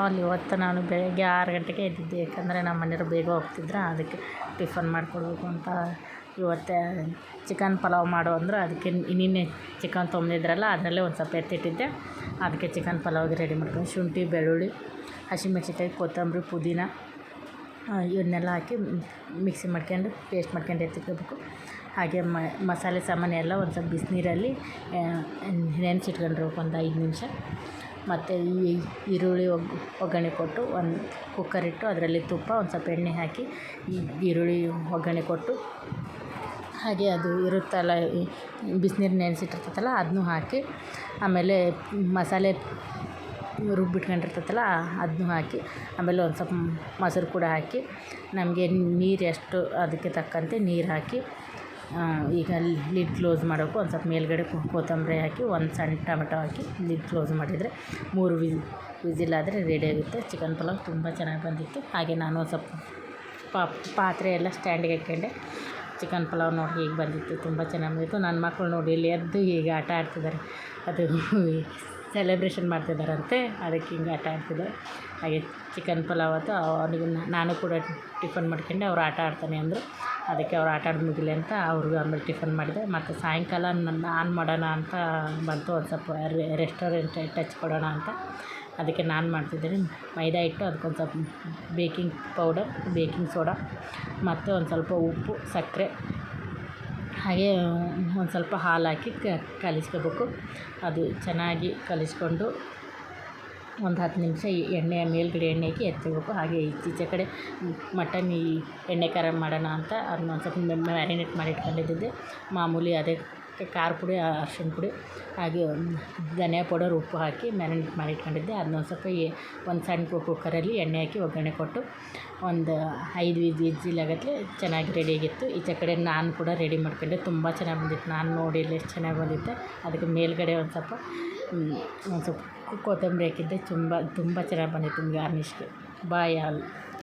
ಅಲ್ಲಿ ಇವತ್ತು ನಾನು ಬೆಳಗ್ಗೆ 6 ಗಂಟೆಗೆ ಎದ್ದಿದ್ದೆ. ಯಾಕಂದರೆ ನಮ್ಮ ಮನೆಯವ್ರು ಬೇಗ ಹೋಗ್ತಿದ್ರು, ಅದಕ್ಕೆ ಟಿಫನ್ ಮಾಡಿಕೊಡ್ಬೇಕು ಅಂತ. ಇವತ್ತೇ ಚಿಕನ್ ಪಲಾವ್ ಮಾಡು ಅಂದರು. ಅದಕ್ಕೆ ನಿನ್ನೆ ಚಿಕನ್ ತೊಗೊಂಡಿದ್ರಲ್ಲ, ಅದರಲ್ಲೇ ಒಂದು ಸ್ವಲ್ಪ ಎತ್ತಿಟ್ಟಿದ್ದೆ. ಅದಕ್ಕೆ ಚಿಕನ್ ಪಲಾವ್ಗೆ ರೆಡಿ ಮಾಡ್ಕೊಂಡು ಶುಂಠಿ, ಬೆಳ್ಳುಳ್ಳಿ, ಹಸಿಮೆಣ್ಸಿನ್ಕಾಯಿ, ಕೊತ್ತಂಬರಿ, ಪುದೀನ ಇವನ್ನೆಲ್ಲ ಹಾಕಿ ಮಿಕ್ಸಿ ಮಾಡ್ಕೊಂಡು ಪೇಸ್ಟ್ ಮಾಡ್ಕೊಂಡು ಎತ್ತಿಟ್ಕೋಬೇಕು. ಹಾಗೆ ಮಸಾಲೆ ಸಾಮಾನು ಎಲ್ಲ ಒಂದು ಸ್ವಲ್ಪ ಬಿಸಿನೀರಲ್ಲಿ ನೆನೆಸಿಟ್ಕೊಂಡಿರ್ಬೇಕು ಒಂದು 5 ನಿಮಿಷ. ಮತ್ತು ಈ ಈರುಳ್ಳಿ ಒಗ್ಗರಣೆ ಕೊಟ್ಟು ಒಂದು ಕುಕ್ಕರ್ ಇಟ್ಟು ಅದರಲ್ಲಿ ತುಪ್ಪ, ಒಂದು ಸ್ವಲ್ಪ ಎಣ್ಣೆ ಹಾಕಿ ಈ ಈರುಳ್ಳಿ ಒಗ್ಗರಣೆ ಕೊಟ್ಟು, ಹಾಗೆ ಅದು ಇರುತ್ತಲ್ಲ ಬಿಸಿನೀರು ನೆನೆಸಿಟ್ಟಿರ್ತೈತಲ್ಲ ಅದನ್ನೂ ಹಾಕಿ, ಆಮೇಲೆ ಮಸಾಲೆ ರುಬ್ಬಿಟ್ಕೊಂಡಿರ್ತೈತಲ್ಲ ಅದನ್ನೂ ಹಾಕಿ, ಆಮೇಲೆ ಒಂದು ಸ್ವಲ್ಪ ಮೊಸರು ಕೂಡ ಹಾಕಿ, ನಮಗೆ ನೀರು ಎಷ್ಟು ಅದಕ್ಕೆ ತಕ್ಕಂತೆ ನೀರು ಹಾಕಿ, ಈಗ ಲಿಡ್ ಕ್ಲೋಸ್ ಮಾಡೋಕ್ಕೂ ಒಂದು ಸ್ವಲ್ಪ ಮೇಲ್ಗಡೆ ಕೊತ್ತಂಬರಿ ಹಾಕಿ, ಒಂದು ಸಣ್ಣ ಟೊಮೆಟೊ ಹಾಕಿ ಲಿಡ್ ಕ್ಲೋಸ್ ಮಾಡಿದರೆ 3 ವಿಸಿಲ್ ಆದರೆ ರೆಡಿ ಆಗುತ್ತೆ. ಚಿಕನ್ ಪಲಾವ್ ತುಂಬ ಚೆನ್ನಾಗಿ ಬಂದಿತ್ತು. ಹಾಗೆ ನಾನು ಒಂದು ಸ್ವಲ್ಪ ಪಾತ್ರೆ ಎಲ್ಲ ಸ್ಟ್ಯಾಂಡಿಗೆ ಹಾಕ್ಕೊಂಡೆ. ಚಿಕನ್ ಪಲಾವ್ ನೋಡಿ ಹೀಗೆ ಬಂದಿತ್ತು, ತುಂಬ ಚೆನ್ನಾಗಿ ಬಂದಿತ್ತು. ನನ್ನ ಮಕ್ಕಳು ನೋಡಿ ಇಲ್ಲಿ ಎದ್ದು ಹೀಗೆ ಆಟ ಆಡ್ತಿದ್ದಾರೆ. ಅದು ಸೆಲೆಬ್ರೇಷನ್ ಮಾಡ್ತಿದ್ದಾರಂತೆ, ಅದಕ್ಕೆ ಹಿಂಗೆ ಆಟ ಆಡ್ತಿದ್ದಾರೆ. ಹಾಗೆ ಚಿಕನ್ ಪಲಾವ್ ಆಯ್ತು. ಅವನಿಗೆ ನಾನು ಕೂಡ ಟಿಫನ್ ಮಾಡ್ಕೊಂಡೆ. ಅವ್ರು ಆಟ ಆಡ್ತಾನೆ ಅಂದರು, ಅದಕ್ಕೆ ಅವ್ರು ಆಟ ಆಡಿ ಮುಗಿಲಿ ಅಂತ ಅವ್ರಿಗೂ ಆಮೇಲೆ ಟಿಫನ್ ಮಾಡಿದೆ. ಮತ್ತು ಸಾಯಂಕಾಲ ನಾನು ಮಾಡೋಣ ಅಂತ ಬಂತು, ಒಂದು ಸ್ವಲ್ಪ ರೆಸ್ಟೋರೆಂಟ್ ಟಚ್ ಕೊಡೋಣ ಅಂತ. ಅದಕ್ಕೆ ನಾನು ಮಾಡ್ತಿದ್ದೀನಿ. ಮೈದಾ ಹಿಟ್ಟು, ಅದಕ್ಕೊಂದು ಸ್ವಲ್ಪ ಬೇಕಿಂಗ್ ಪೌಡರ್, ಬೇಕಿಂಗ್ ಸೋಡಾ ಮತ್ತು ಒಂದು ಸ್ವಲ್ಪ ಉಪ್ಪು, ಸಕ್ಕರೆ, ಹಾಗೆ ಒಂದು ಸ್ವಲ್ಪ ಹಾಲು ಹಾಕಿ ಕಲಿಸ್ಕೋಬೇಕು. ಅದು ಚೆನ್ನಾಗಿ ಕಲಿಸ್ಕೊಂಡು ಒಂದು 10 ನಿಮಿಷ ಎಣ್ಣೆಯ ಮೇಲ್ಗಡೆ ಎಣ್ಣೆ ಹಾಕಿ ಎತ್ತಬೇಕು. ಹಾಗೆ ಈಚೆ ಕಡೆ ಮಟನ್ ಈ ಎಣ್ಣೆ ಖಾರ ಮಾಡೋಣ ಅಂತ ಅದನ್ನ ಒಂದು ಸ್ವಲ್ಪ ಮ್ಯಾರಿನೇಟ್ ಮಾಡಿ ಇಟ್ಕೊಂಡಿದ್ದೆ. ಮಾಮೂಲಿ ಅದೇ ಖಾರ ಪುಡಿ, ಅರ್ಶಿಣ ಪುಡಿ, ಹಾಗೆ ಧನಿಯಾ ಪೌಡರ್, ಉಪ್ಪು ಹಾಕಿ ಮ್ಯಾರಿನೇಟ್ ಮಾಡಿ ಇಟ್ಕೊಂಡಿದ್ದೆ. ಅದನ್ನ ಒಂದು ಸ್ವಲ್ಪ ಒಂದು ಸಣ್ಣ ಕುಕ್ಕರಲ್ಲಿ ಎಣ್ಣೆ ಹಾಕಿ ಒಗ್ಗರಣೆ ಕೊಟ್ಟು ಒಂದು 5 ವಿಸಿಲ್ ಆಗತ್ಲೆ ಚೆನ್ನಾಗಿ ರೆಡಿಯಾಗಿತ್ತು. ಈಚೆ ಕಡೆ ನಾನು ಕೂಡ ರೆಡಿ ಮಾಡ್ಕೊಂಡೆ. ತುಂಬ ಚೆನ್ನಾಗಿ ಬಂದಿತ್ತು. ನಾನು ನೋಡಿ ಇಲ್ಲಿ ಎಷ್ಟು ಚೆನ್ನಾಗಿ ಬಂದಿತ್ತು. ಅದಕ್ಕೆ ಮೇಲ್ಗಡೆ ಒಂದು ಸ್ವಲ್ಪ ಕೊತ್ತಂಬರಿ ಹಾಕಿದ್ದೆ. ತುಂಬ ಚೆನ್ನಾಗಿ ಬಂದಿತ್ತು ಗಾರ್ನಿಷ್ಗೆ. ಬಾಯ್ ಆಲ್.